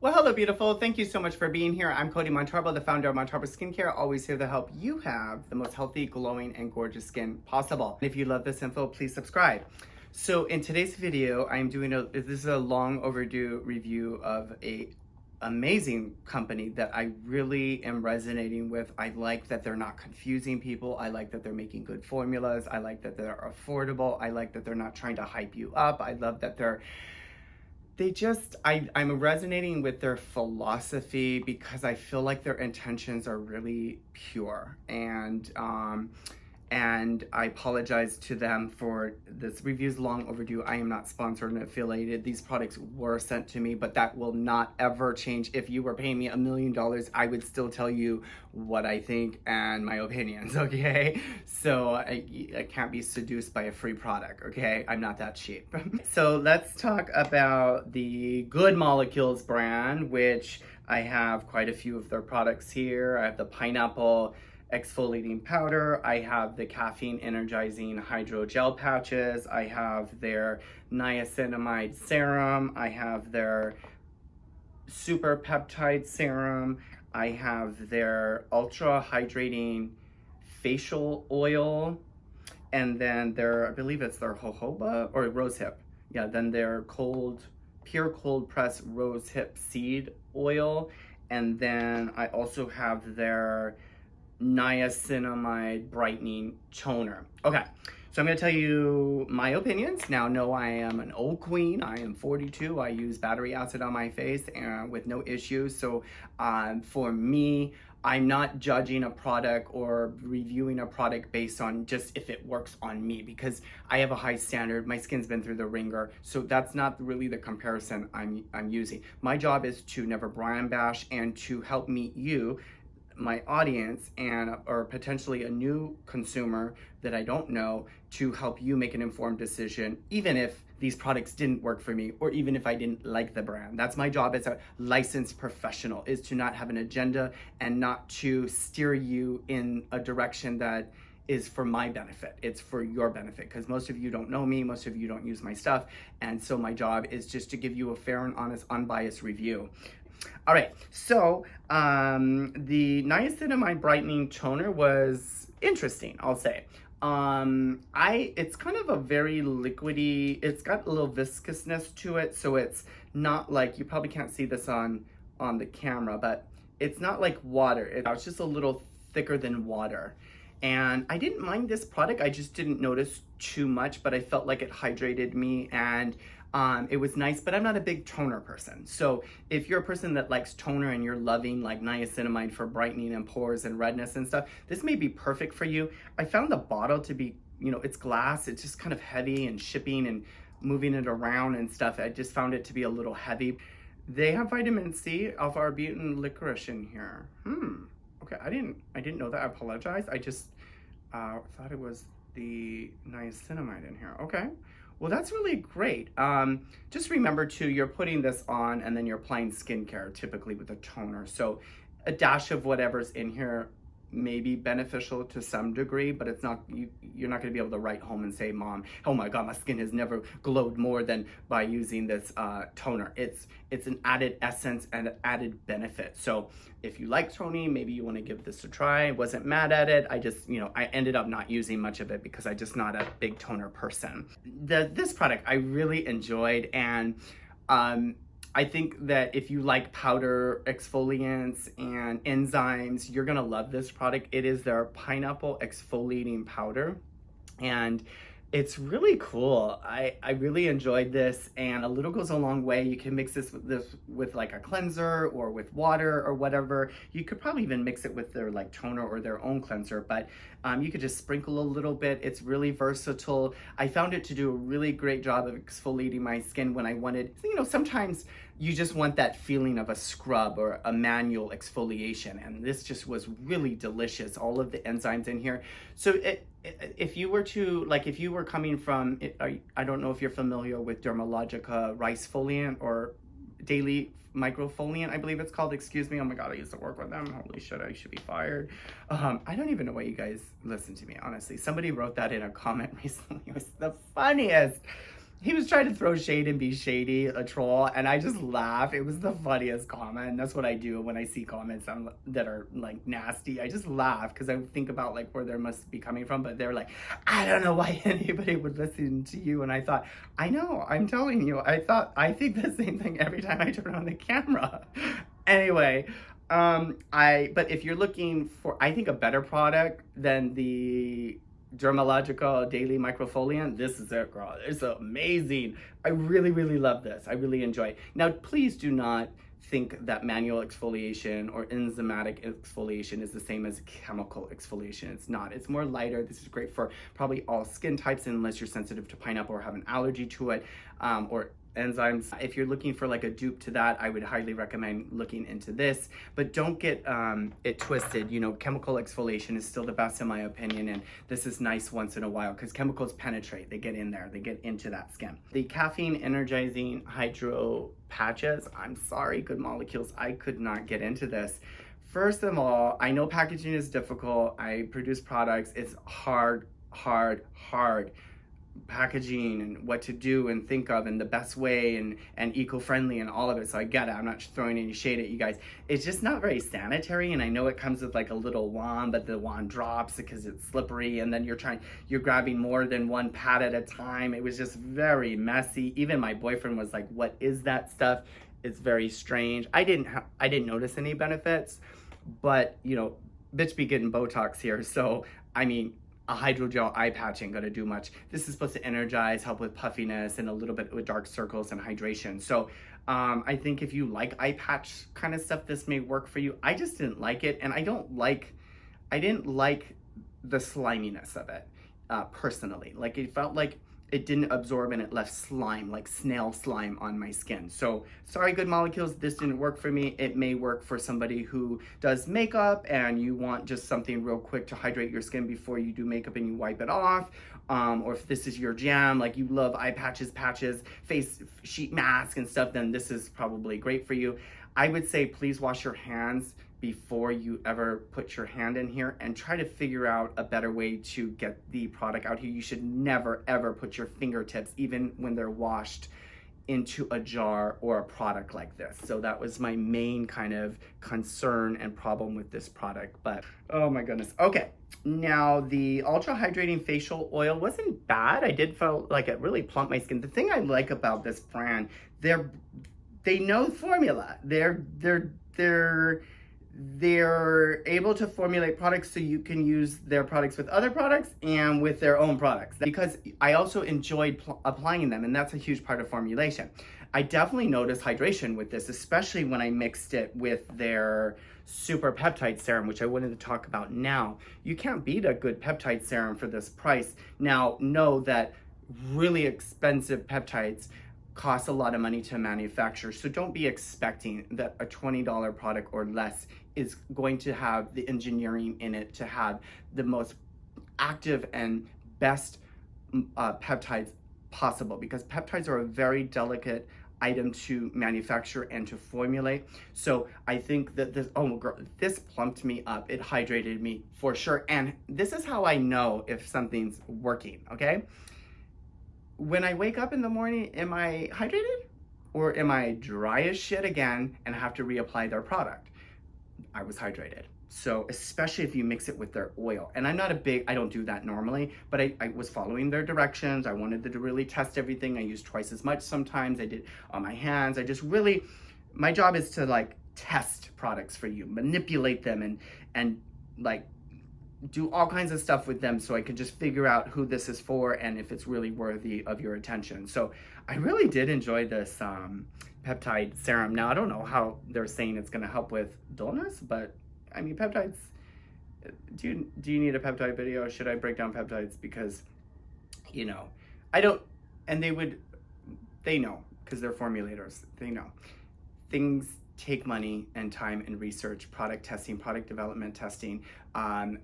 Well, hello, beautiful. Thank you so much for being here. I'm Cody Montarbo, the founder of Montarbo Skincare, always here to help you have the most healthy, glowing, and gorgeous skin possible. If you love this info, please subscribe. So in today's video, I'm doing this is a long overdue review of a amazing company that I really am resonating with. I like that they're not confusing people. I like that they're making good formulas. I like that they're affordable. I like that they're not trying to hype you up. I love that I'm resonating with their philosophy because I feel like their intentions are really pure. And I apologize to them for this review's long overdue. I am not sponsored and affiliated. These products were sent to me, but that will not ever change. If you were paying me $1 million, I would still tell you what I think and my opinions, okay? So I can't be seduced by a free product, okay? I'm not that cheap. So let's talk about the Good Molecules brand, which I have quite a few of their products here. I have the pineapple exfoliating powder, I have the caffeine energizing hydrogel patches, I have their niacinamide serum, I have their super peptide serum, I have their ultra-hydrating facial oil, and then their, I believe it's their jojoba or rosehip. Yeah, then their pure cold press rosehip seed oil, and then I also have their Niacinamide Brightening Toner. Okay, so I'm going to tell you my opinions. Now, no, I am an old queen. I am 42. I use battery acid on my face and with no issues. So for me, I'm not judging a product or reviewing a product based on just if it works on me, because I have a high standard. My skin's been through the ringer, so that's not really the comparison I'm using. My job is to never brand bash and to help meet you, my audience, and or potentially a new consumer that I don't know, to help you make an informed decision, even if these products didn't work for me or even if I didn't like the brand. That's my job as a licensed professional, is to not have an agenda and not to steer you in a direction that is for my benefit. It's for your benefit, because most of you don't know me, most of you don't use my stuff, and so my job is just to give you a fair and honest, unbiased review. All right, so the Niacinamide Brightening Toner was interesting, I'll say. It's kind of a very liquidy, it's got a little viscousness to it, so it's not like, you probably can't see this on the camera, but it's not like water. It's just a little thicker than water. And I didn't mind this product, I just didn't notice too much, but I felt like it hydrated me, and it was nice, but I'm not a big toner person. So if you're a person that likes toner and you're loving like niacinamide for brightening and pores and redness and stuff, this may be perfect for you. I found the bottle to be, it's glass, it's just kind of heavy, and shipping and moving it around and stuff, I just found it to be a little heavy. They have vitamin C, alpha-arbutin, licorice in here. Okay, I didn't know that. I apologize. I just thought it was the niacinamide in here. Okay, well, that's really great. Just remember too, you're putting this on and then you're applying skincare typically with a toner. So a dash of whatever's in here may be beneficial to some degree, but it's not, you're not going to be able to write home and say, Mom, oh my God, my skin has never glowed more than by using this toner. It's an added essence and an added benefit. So if you like toning, maybe you want to give this a try. I wasn't mad at it. I just, I ended up not using much of it because I'm just not a big toner person. This product I really enjoyed, and I think that if you like powder exfoliants and enzymes, you're gonna love this product. It is their pineapple exfoliating powder, and it's really cool. I really enjoyed this, and a little goes a long way. You can mix this with like a cleanser or with water or whatever. You could probably even mix it with their like toner or their own cleanser, but you could just sprinkle a little bit. It's really versatile. I found it to do a really great job of exfoliating my skin when I wanted, sometimes you just want that feeling of a scrub or a manual exfoliation, and this just was really delicious. All of the enzymes in here. So if you were coming from, I don't know if you're familiar with Dermalogica rice foliant or daily microfoliant, I believe it's called. Excuse me. Oh my God, I used to work with them. Holy shit, I should be fired. I don't even know why you guys listen to me, honestly. Somebody wrote that in a comment recently. It was the funniest. he was trying to throw shade and be shady, a troll, and I just laughed. It was the funniest comment. That's what I do when I see comments that are like nasty. I just laugh because I think about like where they must be coming from. But they're like, I don't know why anybody would listen to you. And I thought, I know, I'm telling you. I think the same thing every time I turn on the camera. Anyway, but if you're looking for, I think, a better product than the Dermalogical Daily Microfoliant, this is it, girl. It's amazing. I really, really love this. I really enjoy it. Now, please do not think that manual exfoliation or enzymatic exfoliation is the same as chemical exfoliation. It's not. It's more lighter. This is great for probably all skin types unless you're sensitive to pineapple or have an allergy to it, or enzymes. If you're looking for like a dupe to that, I would highly recommend looking into this, but don't get it twisted. You know, chemical exfoliation is still the best in my opinion, and this is nice once in a while because chemicals penetrate, they get in there, they get into that skin. The caffeine energizing hydro patches, I'm sorry, good molecules, I could not get into this. First of all, I know packaging is difficult. I produce products, it's hard packaging and what to do and think of and the best way and eco-friendly and all of it. So I get it. I'm not throwing any shade at you guys. It's just not very sanitary, and I know it comes with like a little wand, but the wand drops because it's slippery, and then you're grabbing more than one pad at a time. It was just very messy. Even my boyfriend was like, what is that stuff? It's very strange. I didn't notice any benefits, but you know, bitch be getting Botox here. So I mean, a hydrogel eye patch ain't gonna do much. This is supposed to energize, help with puffiness, and a little bit with dark circles and hydration. So I think if you like eye patch kind of stuff, this may work for you. I just didn't like it, and I didn't like the sliminess of it, personally. Like, it felt like it didn't absorb and it left slime, like snail slime on my skin. So sorry, good molecules, this didn't work for me. It may work for somebody who does makeup and you want just something real quick to hydrate your skin before you do makeup and you wipe it off. Or if this is your jam, like you love eye patches, face sheet mask and stuff, then this is probably great for you. I would say please wash your hands before you ever put your hand in here, and try to figure out a better way to get the product out here. You should never ever put your fingertips, even when they're washed, into a jar or a product like this. So that was my main kind of concern and problem with this product. But oh my goodness. Okay, now the Ultra-Hydrating Facial Oil wasn't bad. I did feel like it really plumped my skin. The thing I like about this brand, they know formula. They're able to formulate products so you can use their products with other products and with their own products, because I also enjoyed applying them, and that's a huge part of formulation. I definitely noticed hydration with this, especially when I mixed it with their super peptide serum, which I wanted to talk about now. You can't beat a good peptide serum for this price. Now, know that really expensive peptides cost a lot of money to manufacture, so don't be expecting that a $20 product or less is going to have the engineering in it to have the most active and best peptides possible, because peptides are a very delicate item to manufacture and to formulate. So I think that this plumped me up. It hydrated me for sure, and this is how I know if something's working. Okay, when I wake up in the morning, am I hydrated or am I dry as shit again and have to reapply their product? I was hydrated. So especially if you mix it with their oil. And I don't do that normally, but I was following their directions. I wanted to really test everything. I used twice as much sometimes. I did on my hands. My job is to like test products for you, manipulate them and like do all kinds of stuff with them so I could just figure out who this is for and if it's really worthy of your attention. So I really did enjoy this peptide serum. Now, I don't know how they're saying it's going to help with dullness, but I mean, peptides, do you need a peptide video? Should I break down peptides? Because, you know, I don't, and they know, because they're formulators, they know. Things take money and time and research, product testing, product development testing, all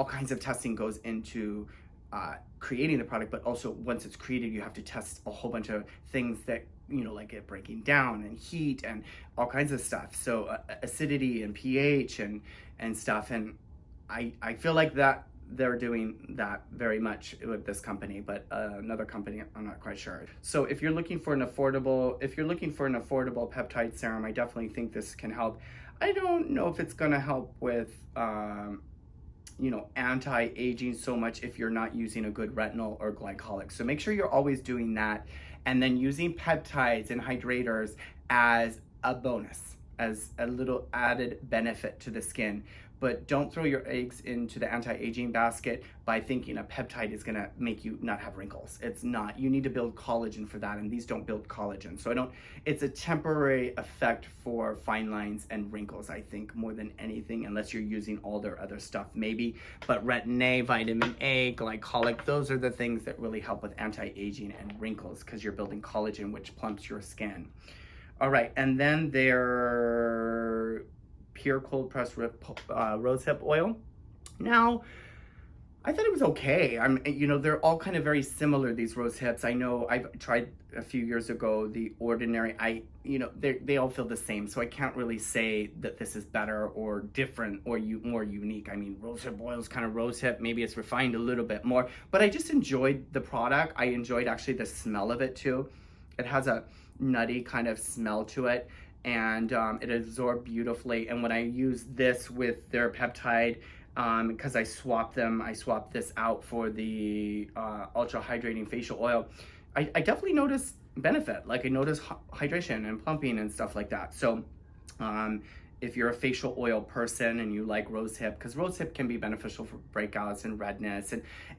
kinds of testing goes into creating the product, but also once it's created, you have to test a whole bunch of things that, you know, like it breaking down and heat and all kinds of stuff. So acidity and pH and stuff. And I feel like that they're doing that very much with this company, but another company, I'm not quite sure. So if you're looking for an affordable peptide serum, I definitely think this can help. I don't know if it's gonna help with, you know, anti-aging so much if you're not using a good retinol or glycolic. So make sure you're always doing that, and then using peptides and hydrators as a bonus, as a little added benefit to the skin. But don't throw your eggs into the anti-aging basket by thinking a peptide is gonna make you not have wrinkles. It's not. You need to build collagen for that, and these don't build collagen. So it's a temporary effect for fine lines and wrinkles, I think, more than anything, unless you're using all their other stuff, maybe. But retin A, vitamin A, glycolic, those are the things that really help with anti-aging and wrinkles, because you're building collagen, which plumps your skin. All right, and then their pure cold pressed rosehip oil. Now, I thought it was okay. You know, they're all kind of very similar, these rosehips. I know I've tried a few years ago the ordinary. You know, they all feel the same, so I can't really say that this is better or different or more unique. I mean, rosehip oil is kind of rosehip. Maybe it's refined a little bit more, but I just enjoyed the product. I enjoyed actually the smell of it too. It has a nutty kind of smell to it, and it absorbed beautifully. And when I use this with their peptide, because I swapped this out for the Ultra-Hydrating Facial Oil, I definitely noticed benefit. Like, I noticed hydration and plumping and stuff like that. So if you're a facial oil person and you like rosehip, because rosehip can be beneficial for breakouts and redness,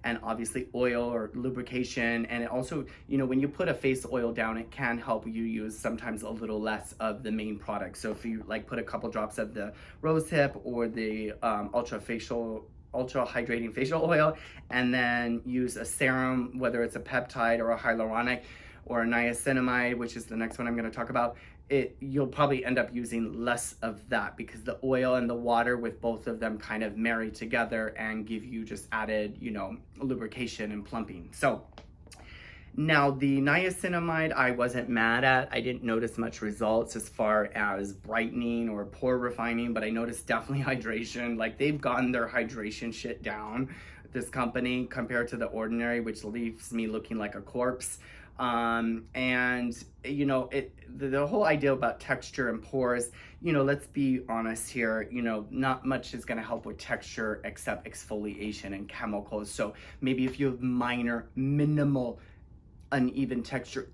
and obviously oil or lubrication. And it also, you know, when you put a face oil down, it can help you use sometimes a little less of the main product. So if you like put a couple drops of the rosehip or the Ultra-Hydrating Facial Oil, and then use a serum, whether it's a peptide or a hyaluronic or a niacinamide, which is the next one I'm going to talk about, you'll probably end up using less of that, because the oil and the water with both of them kind of marry together and give you just added, you know, lubrication and plumping. So now the niacinamide, I wasn't mad at. I didn't notice much results as far as brightening or pore refining, but I noticed definitely hydration. Like, they've gotten their hydration shit down, this company, compared to the ordinary, which leaves me looking like a corpse. And you know, the whole idea about texture and pores, you know, let's be honest here, you know, not much is going to help with texture except exfoliation and chemicals. So maybe if you have minimal uneven texture,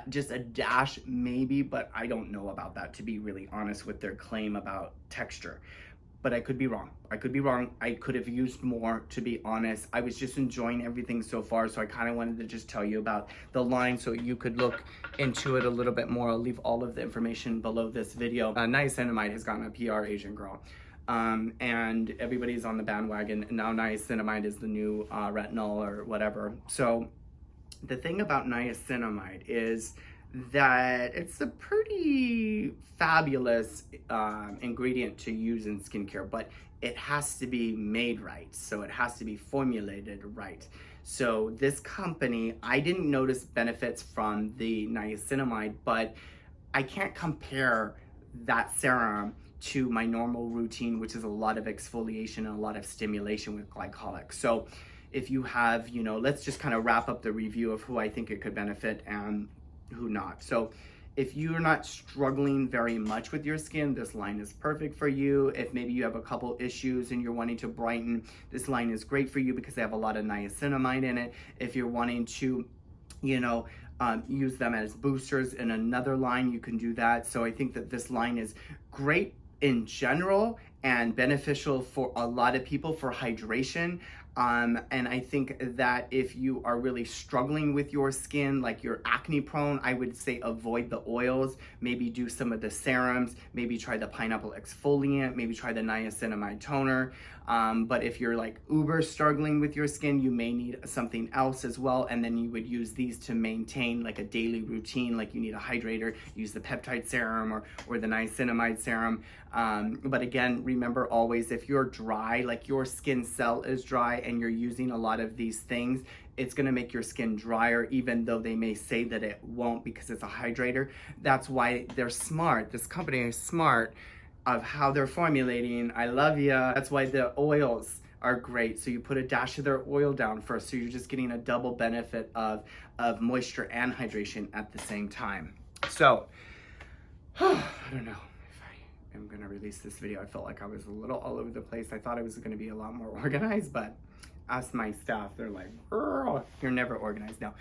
just a dash maybe, but I don't know about that, to be really honest with their claim about texture. But I could be wrong. I could have used more, to be honest. I was just enjoying everything so far, so I kind of wanted to just tell you about the line so you could look into it a little bit more. I'll leave all of the information below this video. Niacinamide has gotten a PR, Asian girl. And everybody's on the bandwagon. Now niacinamide is the new retinol or whatever. So the thing about niacinamide is that it's a pretty fabulous ingredient to use in skincare, but it has to be made right. So it has to be formulated right. So this company, I didn't notice benefits from the niacinamide, but I can't compare that serum to my normal routine, which is a lot of exfoliation and a lot of stimulation with glycolic. So if you have, you know, let's just kind of wrap up the review of who I think it could benefit and who not. So if you're not struggling very much with your skin, this line is perfect for you. If maybe you have a couple issues and you're wanting to brighten, this line is great for you because they have a lot of niacinamide in it. If you're wanting to, you know, use them as boosters in another line, you can do that. So I think that this line is great in general and beneficial for a lot of people for hydration. And I think that if you are really struggling with your skin, like you're acne prone, I would say avoid the oils, maybe do some of the serums, maybe try the pineapple exfoliant, maybe try the niacinamide toner. But if you're like uber struggling with your skin, you may need something else as well. And then you would use these to maintain like a daily routine, like you need a hydrator, use the peptide serum or the niacinamide serum. But again, remember always, if you're dry, like your skin cell is dry and you're using a lot of these things, it's gonna make your skin drier, even though they may say that it won't because it's a hydrator. That's why they're smart. This company is smart of how they're formulating. I love ya. That's why the oils are great. So you put a dash of their oil down first, so you're just getting a double benefit of moisture and hydration at the same time. So, I don't know if I am gonna release this video. I felt like I was a little all over the place. I thought I was gonna be a lot more organized, but ask my staff, they're like, girl, you're never organized now.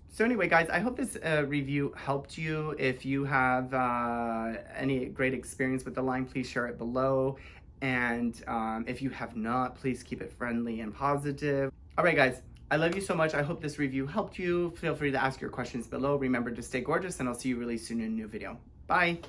So anyway, guys, I hope this review helped you. If you have any great experience with the line, please share it below. And if you have not, please keep it friendly and positive. All right, guys, I love you so much. I hope this review helped you. Feel free to ask your questions below. Remember to stay gorgeous, and I'll see you really soon in a new video. Bye.